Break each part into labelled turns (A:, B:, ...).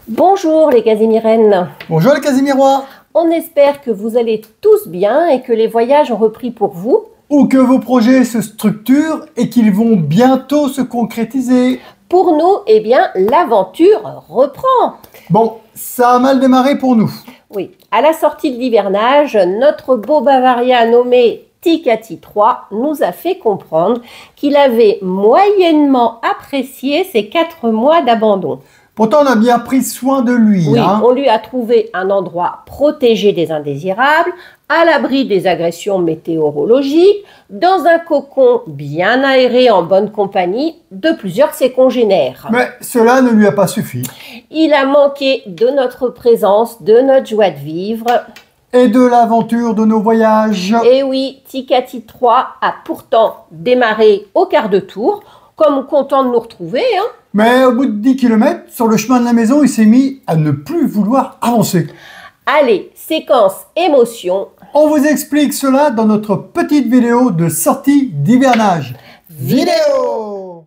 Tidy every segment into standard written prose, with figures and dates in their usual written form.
A: Bonjour les Casimirennes.
B: Bonjour les Casimirois.
A: On espère que vous allez tous bien et que les voyages ont repris pour vous.
B: Ou que vos projets se structurent et qu'ils vont bientôt se concrétiser.
A: Pour nous, eh bien, l'aventure reprend.
B: Bon, ça a mal démarré pour nous.
A: Oui, à la sortie de l'hivernage, notre beau Bavaria nommé Ticati 3 nous a fait comprendre qu'il avait moyennement apprécié ces 4 mois d'abandon.
B: Pourtant, on a bien pris soin de lui.
A: Oui, on lui a trouvé un endroit protégé des indésirables, à l'abri des agressions météorologiques, dans un cocon bien aéré en bonne compagnie de plusieurs de ses congénères.
B: Mais cela ne lui a pas suffi.
A: Il a manqué de notre présence, de notre joie de vivre.
B: Et de l'aventure de nos voyages.
A: Et oui, Ticati 3 a pourtant démarré au quart de tour, comme content de nous retrouver, hein.
B: Mais au bout de 10 km, sur le chemin de la maison, il s'est mis à ne plus vouloir avancer.
A: Allez, séquence émotion.
B: On vous explique cela dans notre petite vidéo de sortie d'hivernage. Vidéo.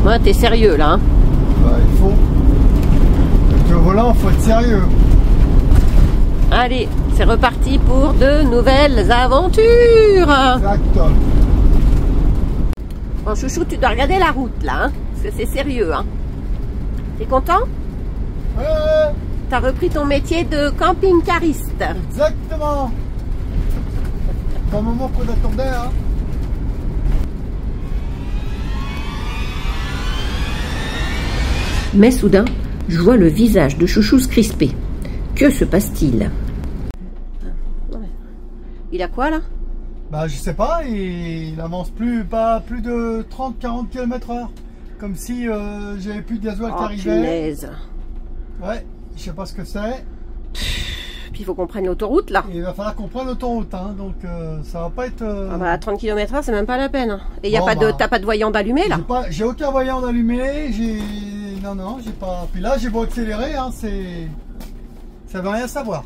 A: Ouais, t'es sérieux là, hein?
B: Bah, il faut. Avec le volant, faut être sérieux.
A: Allez, c'est reparti pour de nouvelles aventures.
B: Exact.
A: Bon, chouchou, tu dois regarder la route là, hein, parce que c'est sérieux, hein. T'es content? T'as repris ton métier de camping-cariste.
B: Exactement. C'est un moment qu'on attendait, hein.
A: Mais soudain, je vois le visage de Chouchou se crisper. Que se passe-t-il? Il a quoi là?
B: Bah je sais pas, il avance pas plus de 30-40 km/h. Comme si j'avais plus de gasoil qui arrivait.
A: Punaise.
B: Ouais, je sais pas ce que c'est.
A: Puis il faut qu'on prenne l'autoroute là.
B: Et il va falloir qu'on prenne l'autoroute, hein, donc ça va pas être...
A: Ah bah, à 30 km/h c'est même pas la peine. Et
B: Bon,
A: t'as pas de voyant d'allumé là?
B: J'ai aucun voyant d'allumé, Non, j'ai pas... Puis là j'ai beau accélérer, hein, ça veut rien savoir.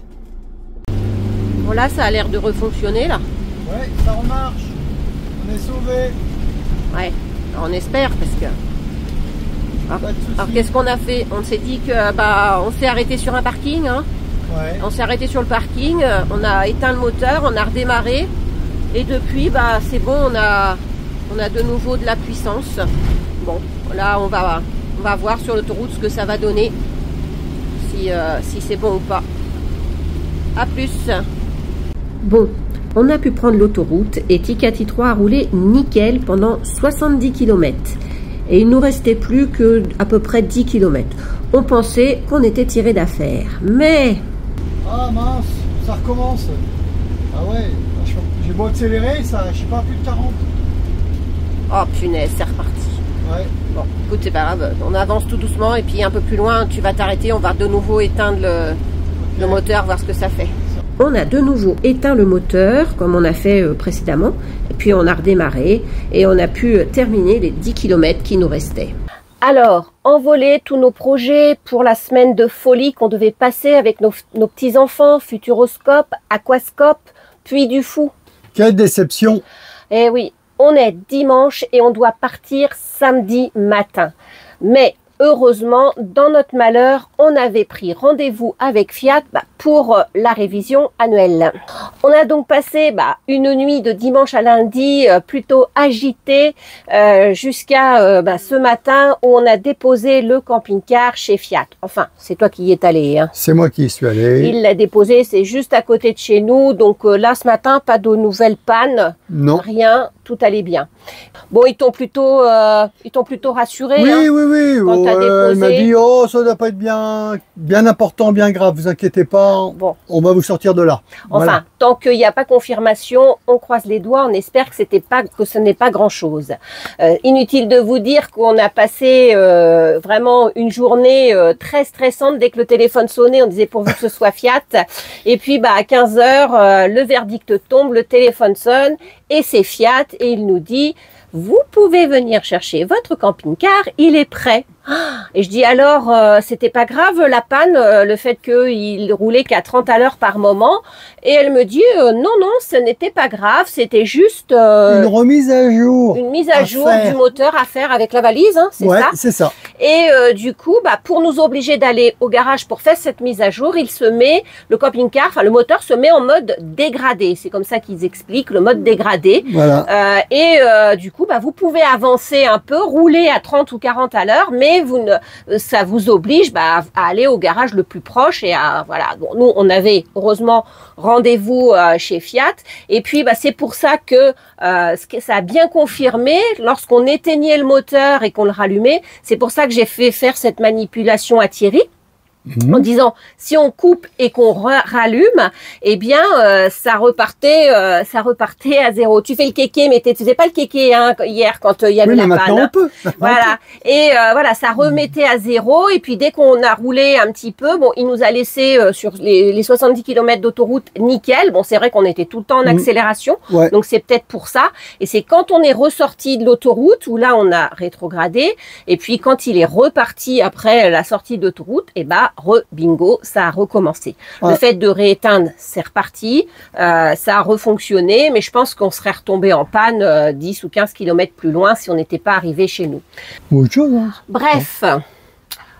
A: Bon là ça a l'air de refonctionner là.
B: Ouais, ça remarche. On est sauvés.
A: Ouais, on espère parce que... Alors qu'est-ce qu'on a fait? On s'est dit que on s'est arrêté sur un parking, hein.
B: Ouais.
A: On s'est arrêté sur le parking, on a éteint le moteur, on a redémarré et depuis c'est bon, on a de nouveau de la puissance. Bon, là on va voir sur l'autoroute ce que ça va donner, si c'est bon ou pas. A plus. Bon, on a pu prendre l'autoroute et Ticati 3 a roulé nickel pendant 70 km. Et il nous restait plus que à peu près 10 km. On pensait qu'on était tiré d'affaire. Mais...
B: Ah mince, ça recommence. Ah ouais, j'ai beau accélérer, ça, je sais pas, plus de 40.
A: Oh punaise, c'est reparti.
B: Ouais.
A: Bon, écoute, c'est pas grave. On avance tout doucement et puis un peu plus loin, tu vas t'arrêter. On va de nouveau éteindre le moteur, voir ce que ça fait. On a de nouveau éteint le moteur, comme on a fait précédemment. Et puis on a redémarré et on a pu terminer les 10 km qui nous restaient. Alors, envoler tous nos projets pour la semaine de folie qu'on devait passer avec nos petits-enfants, Futuroscope, Aquascope, puis du fou.
B: Quelle déception.
A: Eh oui, on est dimanche et on doit partir samedi matin. Mais heureusement, dans notre malheur, on avait pris rendez-vous avec Fiat pour la révision annuelle. On a donc passé une nuit de dimanche à lundi plutôt agitée jusqu'à ce matin où on a déposé le camping-car chez Fiat. Enfin, c'est toi qui y es allé, hein.
B: C'est moi qui y suis allé.
A: Il l'a déposé, c'est juste à côté de chez nous. Donc là, ce matin, pas de nouvelles pannes.
B: Non.
A: Rien, tout allait bien. Bon, ils t'ont plutôt rassuré.
B: Oui,
A: hein,
B: oui.
A: quand t'as déposé.
B: Il m'a dit, oh, ça doit pas être bien important, bien grave, vous inquiétez pas,
A: Bon.
B: on va vous sortir de là.
A: Enfin,
B: Voilà.
A: tant qu'il n'y a pas confirmation, on croise les doigts, on espère que ce n'est pas grand-chose. Inutile de vous dire qu'on a passé vraiment une journée très stressante. Dès que le téléphone sonnait, on disait pourvu que ce soit Fiat. Et puis à 15 h, le verdict tombe, le téléphone sonne et c'est Fiat et il nous dit « Vous pouvez venir chercher votre camping-car, il est prêt ». Et je dis alors, c'était pas grave la panne, le fait qu'il roulait qu'à 30 à l'heure par moment. Et elle me dit, non, non, ce n'était pas grave, c'était juste
B: une remise à jour.
A: Une mise à jour du moteur à faire avec la valise, hein, c'est ça?
B: Ouais, c'est ça.
A: Et du coup, pour nous obliger d'aller au garage pour faire cette mise à jour, le camping-car, enfin le moteur se met en mode dégradé. C'est comme ça qu'ils expliquent, le mode dégradé.
B: Voilà.
A: Du coup, vous pouvez avancer un peu, rouler à 30 ou 40 à l'heure, mais ça vous oblige à aller au garage le plus proche. Et voilà. Bon, nous, on avait heureusement rendez-vous chez Fiat. Et puis, c'est pour ça que ça a bien confirmé lorsqu'on éteignait le moteur et qu'on le rallumait. C'est pour ça que j'ai fait faire cette manipulation à Thierry. En disant, si on coupe et qu'on rallume, eh bien, ça repartait à zéro. Tu fais le kéké, mais tu faisais pas le kéké hier quand il y avait la panne.
B: On peut.
A: Voilà. Et voilà, ça remettait à zéro. Et puis dès qu'on a roulé un petit peu, il nous a laissé sur les 70 km d'autoroute nickel. Bon, c'est vrai qu'on était tout le temps en accélération, donc c'est peut-être pour ça. Et c'est quand on est ressorti de l'autoroute où là on a rétrogradé. Et puis quand il est reparti après la sortie d'autoroute, bingo, ça a recommencé. Le fait de rééteindre, c'est reparti, ça a refonctionné, mais je pense qu'on serait retombé en panne 10 ou 15 km plus loin si on n'était pas arrivé chez nous.
B: Autre chose, hein.
A: Bref,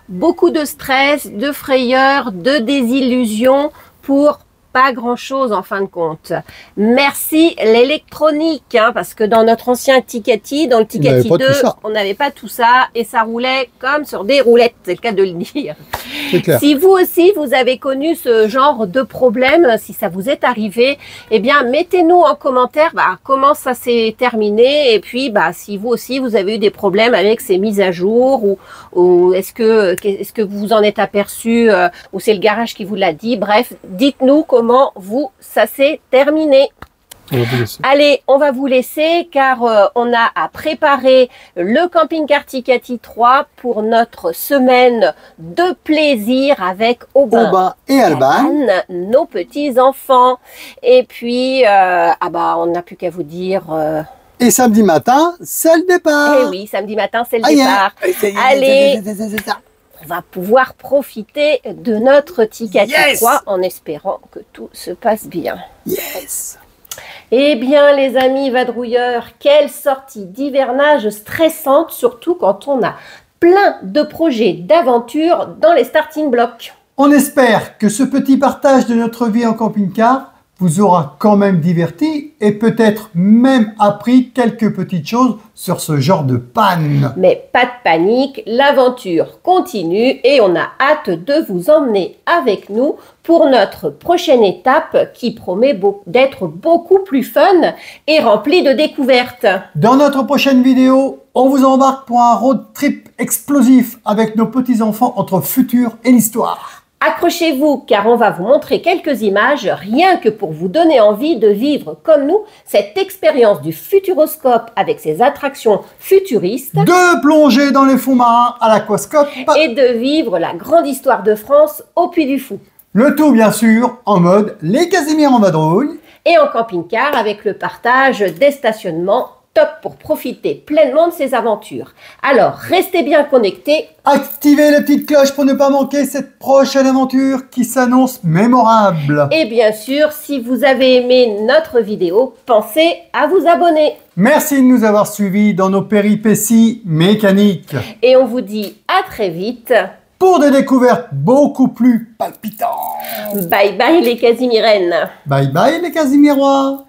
A: beaucoup de stress, de frayeur, de désillusion pour pas grand-chose en fin de compte. Merci l'électronique, parce que dans notre ancien Tikati, dans le Tikati 2, on n'avait pas tout ça et ça roulait comme sur des roulettes, c'est le cas de le dire. Si vous aussi, vous avez connu ce genre de problème, si ça vous est arrivé, eh bien, mettez-nous en commentaire comment ça s'est terminé et puis si vous aussi, vous avez eu des problèmes avec ces mises à jour ou est-ce que vous vous en êtes aperçu ou c'est le garage qui vous l'a dit. Bref, dites-nous comment ça s'est terminé. Allez, on va vous laisser car on a à préparer le camping-car Tikati 3 pour notre semaine de plaisir avec Aubin
B: et Alban,
A: nos petits-enfants. Et puis, on n'a plus qu'à vous dire...
B: Et samedi matin, c'est le départ.
A: Eh oui, samedi matin, c'est le départ. Allez, on va pouvoir profiter de notre Tikati 3 en espérant que tout se passe bien.
B: Yes.
A: Eh bien, les amis vadrouilleurs, quelle sortie d'hivernage stressante, surtout quand on a plein de projets d'aventure dans les starting blocks.
B: On espère que ce petit partage de notre vie en camping-car vous aura quand même diverti et peut-être même appris quelques petites choses sur ce genre de panne.
A: Mais pas de panique, l'aventure continue et on a hâte de vous emmener avec nous pour notre prochaine étape qui promet d'être beaucoup plus fun et remplie de découvertes.
B: Dans notre prochaine vidéo, on vous embarque pour un road trip explosif avec nos petits-enfants entre futur et l'histoire.
A: Accrochez-vous car on va vous montrer quelques images rien que pour vous donner envie de vivre comme nous cette expérience du Futuroscope avec ses attractions futuristes,
B: de plonger dans les fonds marins à l'aquascope
A: et de vivre la grande histoire de France au Puy du Fou.
B: Le tout bien sûr en mode les Casimir en vadrouille
A: et en camping-car avec le partage des stationnements. Top pour profiter pleinement de ces aventures. Alors, restez bien connectés.
B: Activez la petite cloche pour ne pas manquer cette prochaine aventure qui s'annonce mémorable.
A: Et bien sûr, si vous avez aimé notre vidéo, pensez à vous abonner.
B: Merci de nous avoir suivis dans nos péripéties mécaniques.
A: Et on vous dit à très vite.
B: Pour des découvertes beaucoup plus palpitantes.
A: Bye bye les Casimirennes.
B: Bye bye les Casimirois.